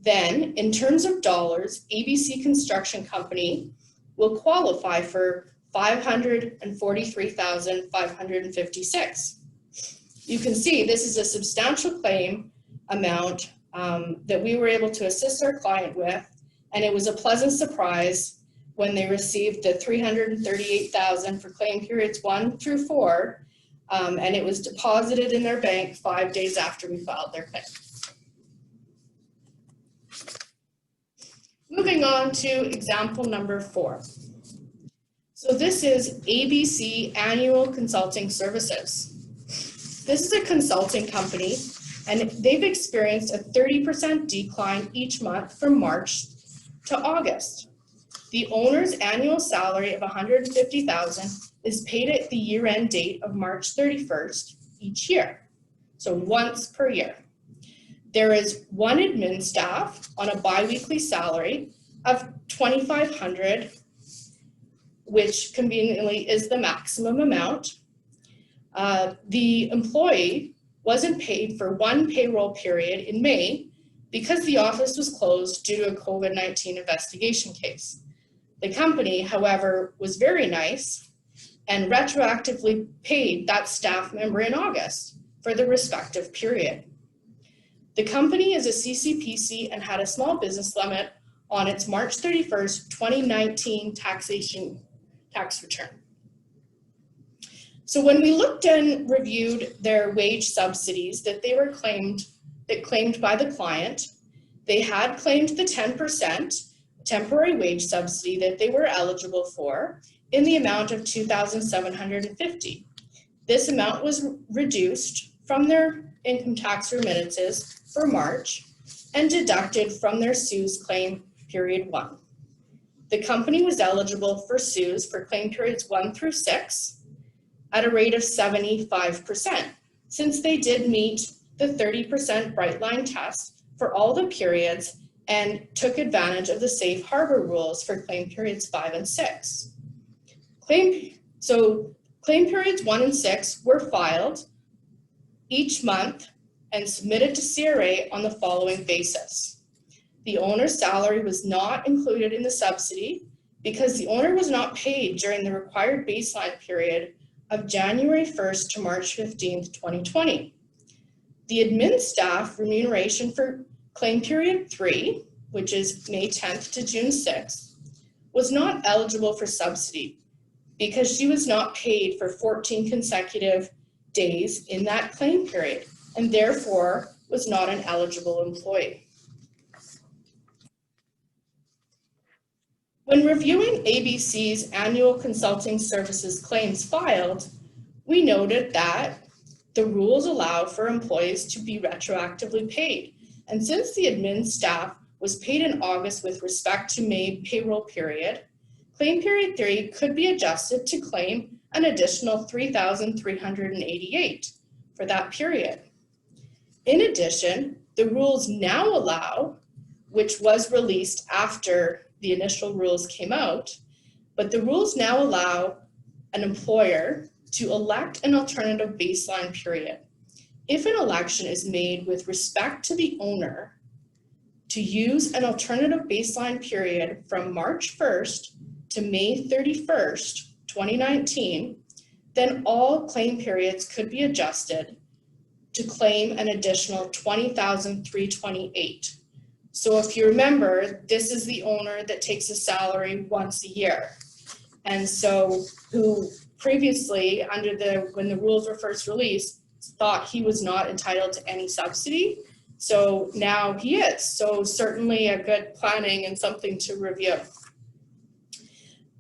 then in terms of dollars, ABC Construction Company will qualify for $543,556. You can see this is a substantial claim amount that we were able to assist our client with, and it was a pleasant surprise when they received the $338,000 for claim periods 1 through 4, and it was deposited in their bank 5 days after we filed their claim. Moving on to example number 4. So this is ABC Annual Consulting Services. This is a consulting company, and they've experienced a 30% decline each month from March to August. The owner's annual salary of $150,000 is paid at the year-end date of March 31st each year, so once per year. There is one admin staff on a biweekly salary of $2,500, which conveniently is the maximum amount. The employee wasn't paid for one payroll period in May because the office was closed due to a COVID-19 investigation case. The company, however, was very nice and retroactively paid that staff member in August for the respective period. The company is a CCPC and had a small business limit on its March 31st, 2019 tax return. So when we looked and reviewed their wage subsidies that claimed by the client, they had claimed the 10% temporary wage subsidy that they were eligible for in the amount of $2,750. This amount was reduced from their income tax remittances for March and deducted from their CEWS claim period 1. The company was eligible for CEWS for claim periods 1 through 6 at a rate of 75%, since they did meet the 30% bright line test for all the periods and took advantage of the safe harbor rules for claim periods 5 and 6. Claim periods 1 and 6 were filed each month and submitted to CRA on the following basis. The owner's salary was not included in the subsidy because the owner was not paid during the required baseline period of January 1st to March 15th, 2020. The admin staff remuneration for claim period 3, which is May 10th to June 6th, was not eligible for subsidy because she was not paid for 14 consecutive days in that claim period and therefore was not an eligible employee. When reviewing ABC's annual consulting services claims filed, we noted that the rules allow for employees to be retroactively paid. And since the admin staff was paid in August with respect to May payroll period, claim period 3 could be adjusted to claim an additional $3,388 for that period. In addition, the rules now allow, which was released after the initial rules came out, but the rules now allow an employer to elect an alternative baseline period. If an election is made with respect to the owner to use an alternative baseline period from March 1st to May 31st, 2019, then all claim periods could be adjusted to claim an additional $20,328. So if you remember, this is the owner that takes a salary once a year. And so who previously when the rules were first released, thought he was not entitled to any subsidy. So now he is. So certainly a good planning and something to review.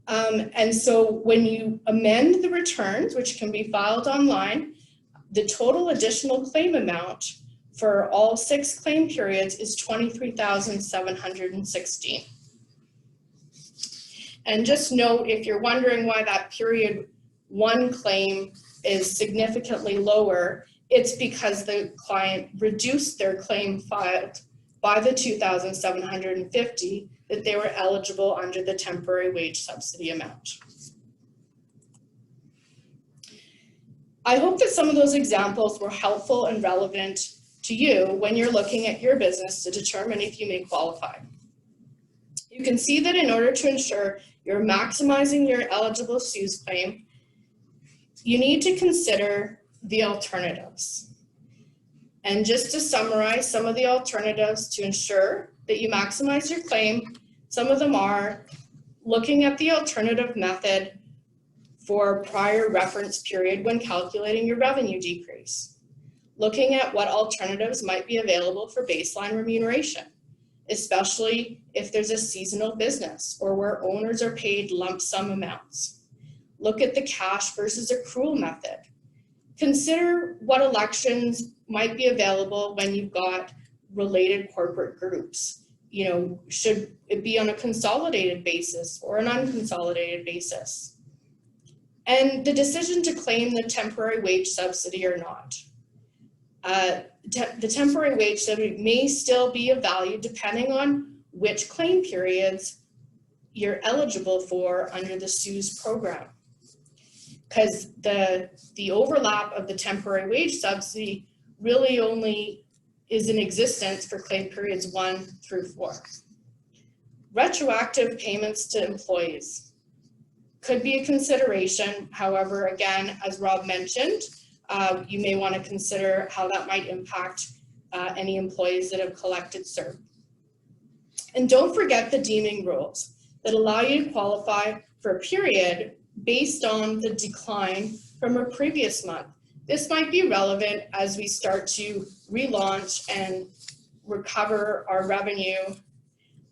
And so when you amend the returns, which can be filed online, the total additional claim amount for all 6 claim periods is $23,716. And just note, if you're wondering why that period 1 claim is significantly lower, it's because the client reduced their claim filed by the $2,750 that they were eligible under the temporary wage subsidy amount. I hope that some of those examples were helpful and relevant to you when you're looking at your business to determine if you may qualify. You can see that in order to ensure you're maximizing your eligible CEWS claim, you need to consider the alternatives. And just to summarize some of the alternatives to ensure that you maximize your claim, some of them are looking at the alternative method for prior reference period when calculating your revenue decrease, looking at what alternatives might be available for baseline remuneration, especially if there's a seasonal business or where owners are paid lump sum amounts. look at the cash versus accrual method. Consider what elections might be available when you've got related corporate groups. You know, should it be on a consolidated basis or an unconsolidated basis? And the decision to claim the temporary wage subsidy or not. The temporary wage subsidy may still be of value depending on which claim periods you're eligible for under the CEWS program. Because the overlap of the temporary wage subsidy really only is in existence for claim periods 1 through 4. Retroactive payments to employees could be a consideration. However, again, as Rob mentioned, you may want to consider how that might impact any employees that have collected CERB. And don't forget the deeming rules that allow you to qualify for a period based on the decline from a previous month. This might be relevant as we start to relaunch and recover our revenue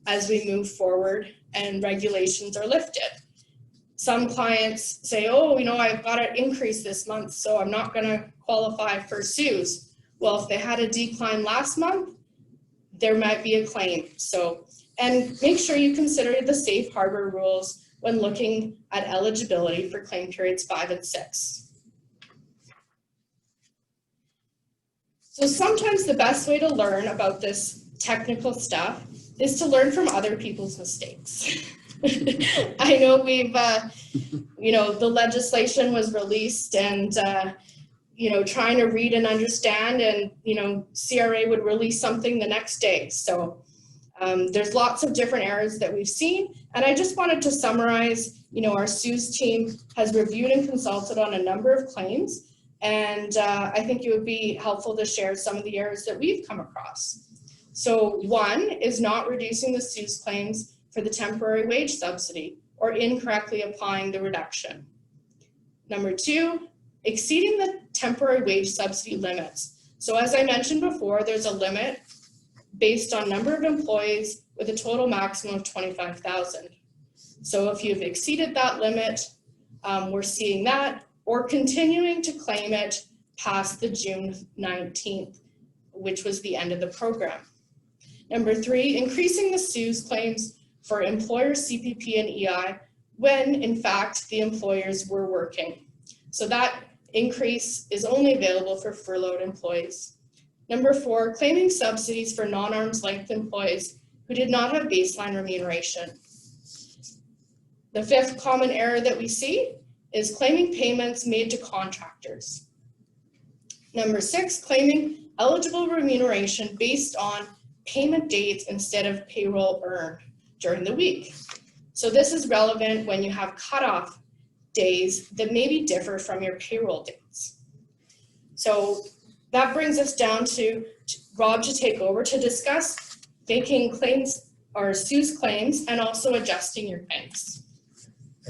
as we move forward and regulations are lifted. Some clients say, oh, you know, I've got an increase this month, so I'm not going to qualify for CEWS. Well, if they had a decline last month, there might be a claim. So, and make sure you consider the safe harbor rules when looking at eligibility for claim periods 5 and 6. So sometimes the best way to learn about this technical stuff is to learn from other people's mistakes. I know we've, you know, the legislation was released and, you know, trying to read and understand, and, you know, CRA would release something the next day. So there's lots of different errors that we've seen. And I just wanted to summarize, you know, our CEWS team has reviewed and consulted on a number of claims. And I think it would be helpful to share some of the errors that we've come across. So one is not reducing the CEWS claims for the temporary wage subsidy or incorrectly applying the reduction. Number 2, exceeding the temporary wage subsidy limits. So as I mentioned before, there's a limit based on number of employees with a total maximum of 25,000. So if you've exceeded that limit, we're seeing that, or continuing to claim it past the June 19th, which was the end of the program. Number 3, increasing the CEWS claims for employers CPP and EI when in fact the employers were working. So that increase is only available for furloughed employees. Number 4, claiming subsidies for non-arm's length employees who did not have baseline remuneration. The 5th common error that we see is claiming payments made to contractors. Number 6, claiming eligible remuneration based on payment dates instead of payroll earned during the week. So this is relevant when you have cutoff days that maybe differ from your payroll dates. So that brings us down to Rob to take over to discuss making claims or CEWS claims and also adjusting your claims.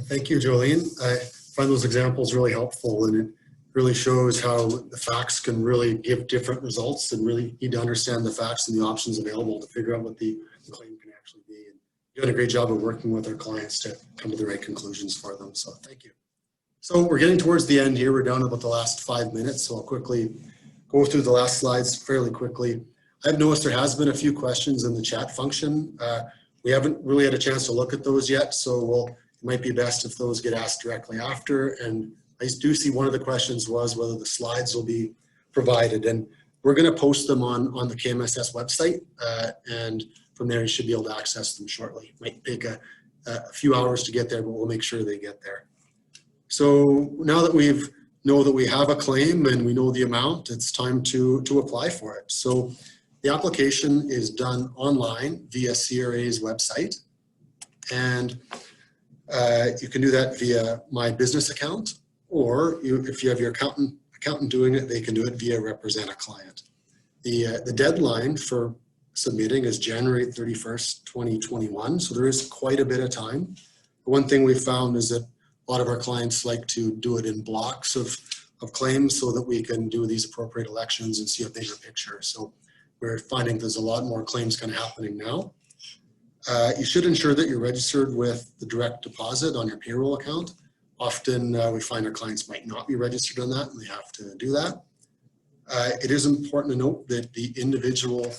Thank you, Jolene. I find those examples really helpful, and it really shows how the facts can really give different results, and really need to understand the facts and the options available to figure out what the claim can actually be. And you did a great job of working with our clients to come to the right conclusions for them, so thank you. So we're getting towards the end here. We're down to about the last 5 minutes, so I'll quickly go through the last slides fairly quickly. I've noticed there has been a few questions in the chat function. We haven't really had a chance to look at those yet, so it might be best if those get asked directly after. And I do see one of the questions was whether the slides will be provided, and we're going to post them on the KMSS website, and from there you should be able to access them shortly. It might take a few hours to get there, but we'll make sure they get there. So now that we know that we have a claim and we know the amount, it's time to apply for it. So the application is done online via CRA's website, and you can do that via My Business account, or if you have your accountant doing it, they can do it via Represent a Client. The deadline for submitting is January 31st, 2021, so there is quite a bit of time. One thing we found is that a lot of our clients like to do it in blocks of claims so that we can do these appropriate elections and see a bigger picture. So we're finding there's a lot more claims kind of happening now. You should ensure that you're registered with the direct deposit on your payroll account. Often we find our clients might not be registered on that and they have to do that. It is important to note that the individual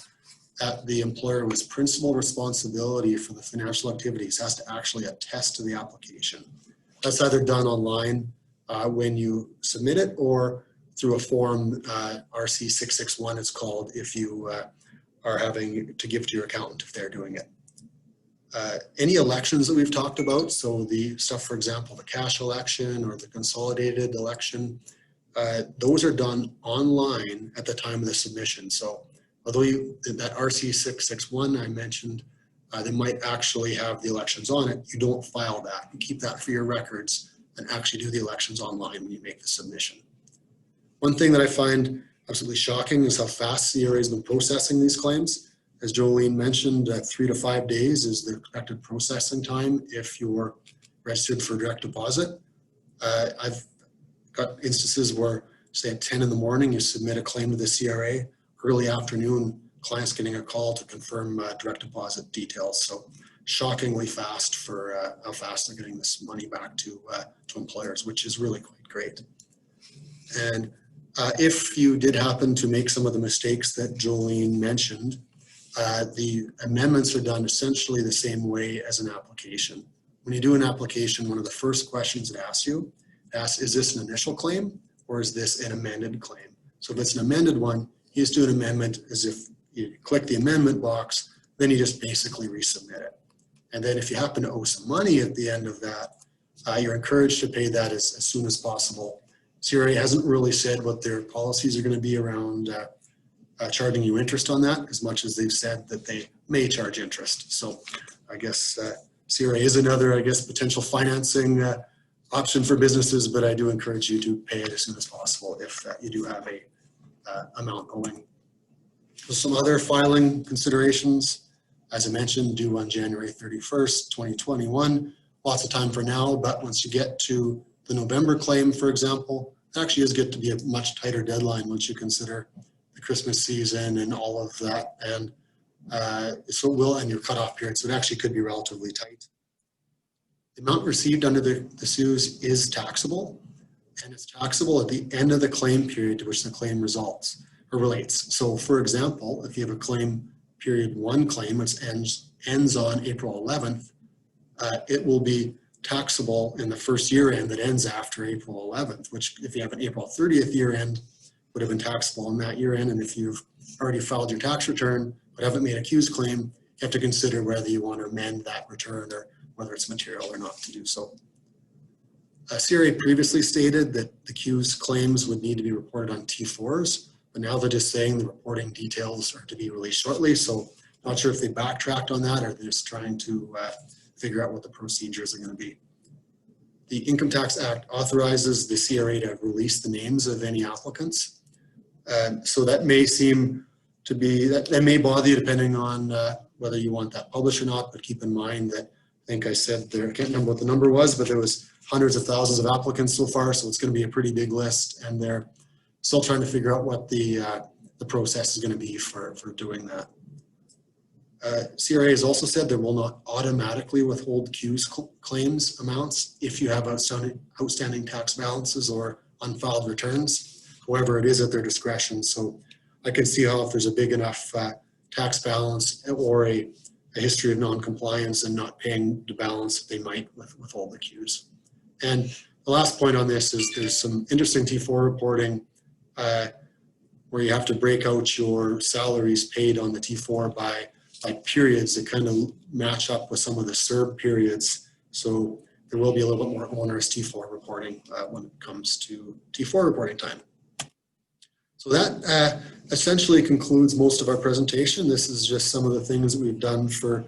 at the employer with principal responsibility for the financial activities has to actually attest to the application. That's either done online when you submit it or through a form, RC 661 it's called, if you are having to give to your accountant if they're doing it. Any elections that we've talked about, so the stuff, for example, the cash election or the consolidated election, those are done online at the time of the submission. So although that RC 661 I mentioned, they might actually have the elections on it, you don't file that. You keep that for your records and actually do the elections online when you make the submission. One thing that I find absolutely shocking is how fast CRA has been processing these claims. As Jolene mentioned, 3 to 5 days is the expected processing time if you're registered for direct deposit. I've got instances where, say at 10 in the morning, you submit a claim to the CRA, early afternoon, client's getting a call to confirm direct deposit details. So shockingly fast for how fast they're getting this money back to employers, which is really quite great. And if you did happen to make some of the mistakes that Jolene mentioned, the amendments are done essentially the same way as an application. When you do an application, one of the first questions it asks you, is this an initial claim or is this an amended claim? So if it's an amended one, you just do an amendment as if you click the amendment box, then you just basically resubmit it. And then if you happen to owe some money at the end of that, you're encouraged to pay that as soon as possible. CRA hasn't really said what their policies are going to be around charging you interest on that, as much as they've said that they may charge interest. So I guess CRA is another, potential financing option for businesses, but I do encourage you to pay it as soon as possible if you do have a amount owing. So some other filing considerations, as I mentioned, due on January 31st, 2021. Lots of time for now, but once you get to the November claim, for example, it actually is get to be a much tighter deadline once you consider the Christmas season and all of that, and so it will end your cutoff period, so it actually could be relatively tight. The amount received under the CEWS is taxable, and it's taxable at the end of the claim period to which the claim results or relates. So for example, if you have a claim period 1 claim which ends on April 11th, it will be taxable in the first year end that ends after April 11th, which if you have an April 30th year end would have been taxable in that year end. And if you've already filed your tax return but haven't made a CEWS claim, you have to consider whether you want to amend that return or whether it's material or not to do so. CRA previously stated that the CEWS claims would need to be reported on T4s, but now they're just saying the reporting details are to be released shortly. So not sure if they backtracked on that or they're just trying to figure out what the procedures are going to be. The Income Tax Act authorizes the CRA to release the names of any applicants. So that may seem to be, that may bother you depending on whether you want that published or not, but keep in mind that I think I said there, I can't remember what the number was, but there was hundreds of thousands of applicants so far, so it's going to be a pretty big list, and they're still trying to figure out what the process is going to be for doing that. CRA has also said they will not automatically withhold CEWS claims amounts if you have outstanding tax balances or unfiled returns. However, it is at their discretion, so I can see how if there's a big enough tax balance or a history of non-compliance and not paying the balance, they might withhold the CEWS. And the last point on this is there's some interesting T4 reporting where you have to break out your salaries paid on the T4 by periods that kind of match up with some of the CERB periods. So there will be a little bit more onerous T4 reporting when it comes to T4 reporting time. So that essentially concludes most of our presentation. This is just some of the things that we've done for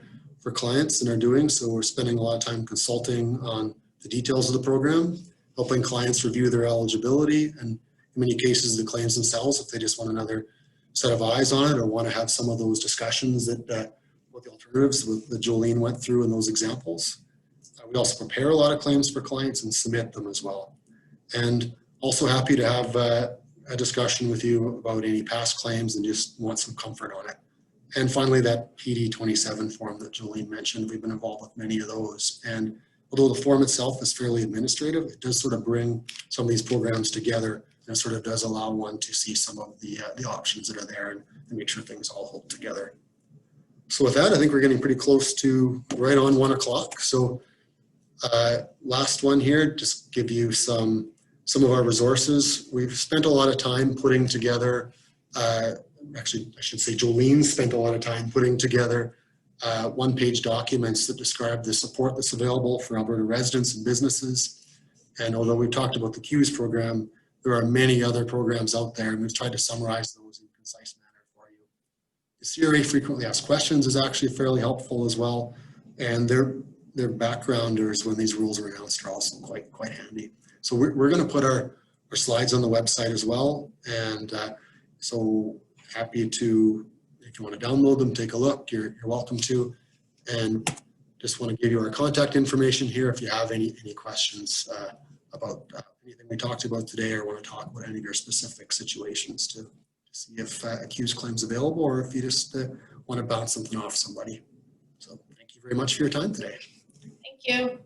clients and are doing. So we're spending a lot of time consulting on the details of the program, helping clients review their eligibility, and in many cases the claims themselves if they just want another set of eyes on it or want to have some of those discussions that what the alternatives that Jolene went through in those examples. We also prepare a lot of claims for clients and submit them as well. And also happy to have a discussion with you about any past claims and just want some comfort on it. And finally, that PD 27 form that Jolene mentioned, we've been involved with many of those. And although the form itself is fairly administrative, it does sort of bring some of these programs together, and it sort of does allow one to see some of the options that are there and make sure things all hold together. So with that, I think we're getting pretty close to right on 1 o'clock. So last one here, just give you some of our resources. We've spent a lot of time putting together, actually I should say Jolene spent a lot of time putting together one-page documents that describe the support that's available for Alberta residents and businesses. And although we've talked about the CEWS program, there are many other programs out there, and we've tried to summarize those in a concise manner for you. The CRA frequently asked questions is actually fairly helpful as well, and their backgrounders when these rules are announced are also quite handy. So we're going to put our slides on the website as well, and so happy to, if you want to download them, take a look, you're welcome to. And just want to give you our contact information here if you have any questions about anything we talked about today, or want to talk about any of your specific situations to see if a CEWS claim's available, or if you just want to bounce something off somebody. So thank you very much for your time today. Thank you.